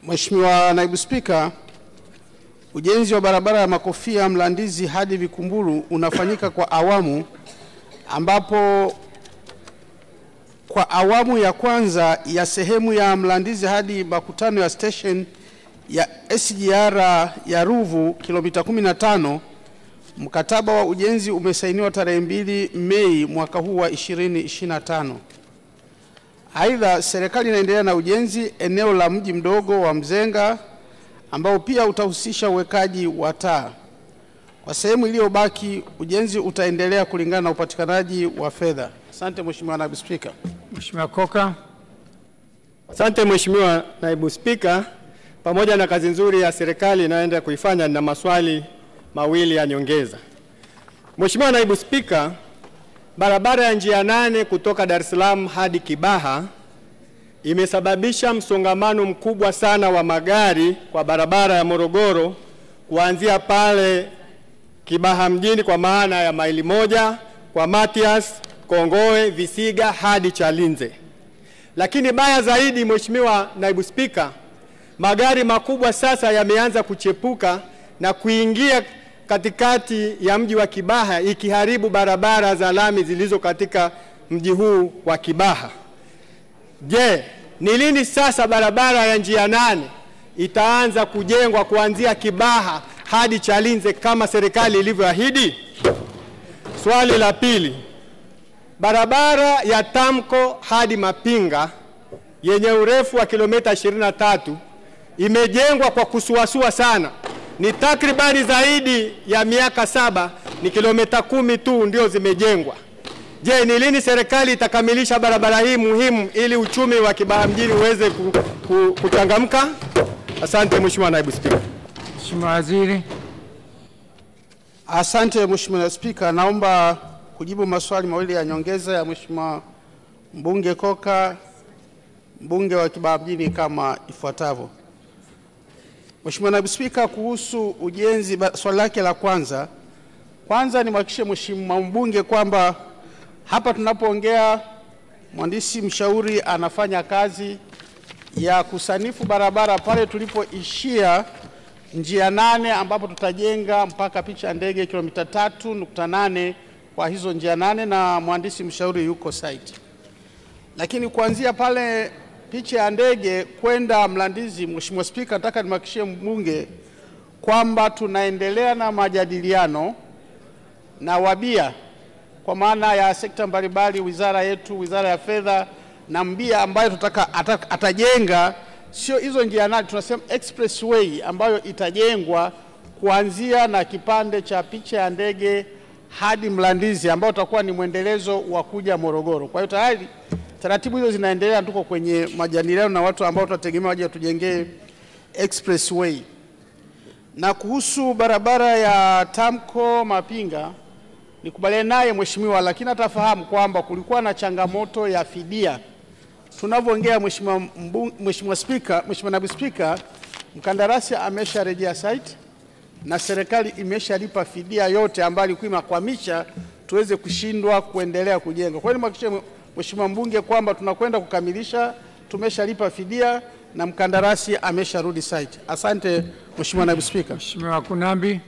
Mheshimiwa Naibu Spika, ujenzi wa barabara ya Makofia Mlandizi hadi Vikumburu unafanyika kwa awamu, ambapo kwa awamu ya kwanza ya sehemu ya Mlandizi hadi makutano ya station ya SGR ya Ruvu kilomita 15, mkataba wa ujenzi umesainiwa tarehe 2 Mei mwaka huu wa 2025. Aidha, serikali inaendelea na ujenzi eneo la mji mdogo wa Mzenga ambao pia utahusisha uwekaji wa taa. Kwa sehemu iliyobaki, ujenzi utaendelea kulingana na upatikanaji wa fedha. Asante Mheshimiwa Naibu Spika. Mheshimiwa Koka. Asante Mheshimiwa Naibu Spika, pamoja na kazi nzuri ya serikali inayoendelea kuifanya, na maswali mawili ya nyongeza. Mheshimiwa Naibu Spika, barabara ya njia 8 kutoka Dar es Salaam hadi Kibaha imesababisha msongamano mkubwa sana wa magari kwa barabara ya Morogoro kuanzia pale Kibaha mjini kwa maana ya maili 1 kwa Matias, Kongoe, Visiga hadi Chalinze. Lakini baya zaidi Mheshimiwa Naibu Spika, magari makubwa sasa yameanza kuchepuka na kuingia katikati ya mji wa Kibaha, ikiharibu barabara za lami zilizo katika mji huu wa Kibaha. Je, ni lini sasa barabara ya njia 8 itaanza kujengwa kuanzia Kibaha hadi Chalinze kama serikali ilivyoahidi? Swali la pili, barabara ya Tamko hadi Mapinga yenye urefu wa kilomita 23 imejengwa kwa kusuasua sana. Ni takribani zaidi ya miaka 7, ni kilomita 10 tu ndio zimejengwa. Je, ni lini serikali itakamilisha barabara hii muhimu ili uchumi wa Kibaha mjini uweze kuchangamka? Asante Mheshimiwa Naibu Spika. Mheshimiwa Waziri. Asante Mheshimiwa Naibu Spika, naomba kujibu maswali mawili ya nyongeza ya Mheshimiwa Mbunge Koka, mbunge wa Kibaha mjini kama ifuatavyo. Mheshimiwa Naibu Spika, kuhusu ujenzi, swali lake la kwanza ni mhakikishie Mheshimiwa mbunge kwamba hapa tunapoongea mhandisi mshauri anafanya kazi ya kusanifu barabara pale tulipoishia njia 8, ambapo tutajenga mpaka picha ndege kilomita 3.8 kwa hizo njia 8, na mhandisi mshauri yuko site. Lakini kuanzia pale picha ya ndege kwenda Mlandizi, Mheshimiwa Spika, nataka nimhakikishie mbunge kwamba tunaendelea na majadiliano na wabia kwa maana ya sekta mbalimbali, wizara yetu, wizara ya fedha na mbia ambayo tutaka atajenga sio hizo njia 8, tunasema expressway ambayo itajengwa kuanzia na kipande cha picha ya ndege hadi Mlandizi ambao utakuwa ni mwendelezo wa kuja Morogoro. Kwa hiyo tayari taratibu hizo zinaendelea, tuko kwenye majadiliano na watu ambao tutategemea waje tujengee expressway. Na kuhusu barabara ya Tamko Mapinga, nikubaliana naye Mheshimiwa, lakini atafahamu kwamba kulikuwa na changamoto ya fidia. Tunavyoongea Mheshimiwa Spika, Mheshimiwa Naibu Spika, mkandarasi amesharejea site na serikali imeshalipa fidia yote ambayo ilikuwa imekwamisha tuweze kushindwa kuendelea kujenga. Kwa hiyo nimhakikishie Mheshimiwa mbunge kwamba tunakwenda kukamilisha, tumeshalipa fidia na mkandarasi amesharudi site. Asante Mheshimiwa Naibu Spika. Mheshimiwa Kunambi.